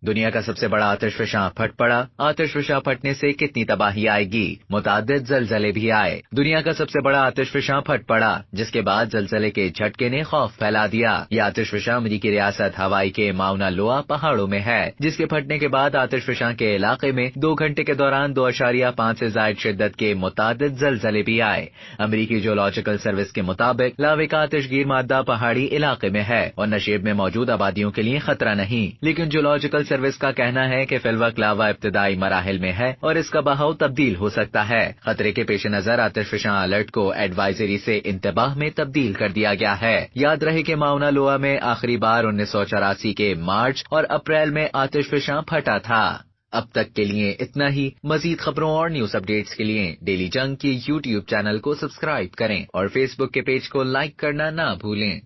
دنیا کا سب سے بڑا آتش فشاں پھٹ پڑا، آتش فشاں پھٹنے سے کتنی تباہی آئے گی، متعدد زلزلے بھی آئے۔ دنیا کا سب سے بڑا آتش فشاں پھٹ پڑا، جس کے بعد زلزلے کے جھٹکے نے خوف پھیلا دیا۔ یہ آتش فشاں امریکی ریاست ہوائی کے ماؤنا لوا پہاڑوں میں ہے، جس کے پھٹنے کے بعد آتش فشاں کے علاقے میں 2 گھنٹے کے دوران 2.5 سے زائد شدت کے متعدد زلزلے بھی آئے۔ امریکی جیولوجیکل سروس کے مطابق لاوے کا آتش گیر مادہ پہاڑی علاقے میں ہے اور نشیب میں موجود آبادیوں کے لیے خطرہ نہیں، لیکن جیولوجیکل سروس کا کہنا ہے کہ فی الوقت لاوا ابتدائی مراحل میں ہے اور اس کا بہاؤ تبدیل ہو سکتا ہے۔ خطرے کے پیش نظر آتش فشاں الرٹ کو ایڈوائزری سے انتباہ میں تبدیل کر دیا گیا ہے۔ یاد رہے کہ ماؤنا لوا میں آخری بار 1984 کے مارچ اور اپریل میں آتش فشاں پھٹا تھا۔ اب تک کے لیے اتنا ہی۔ مزید خبروں اور نیوز اپڈیٹس کے لیے ڈیلی جنگ کی YouTube چینل کو سبسکرائب کریں اور فیس بک کے پیج کو لائک کرنا نہ بھولیں۔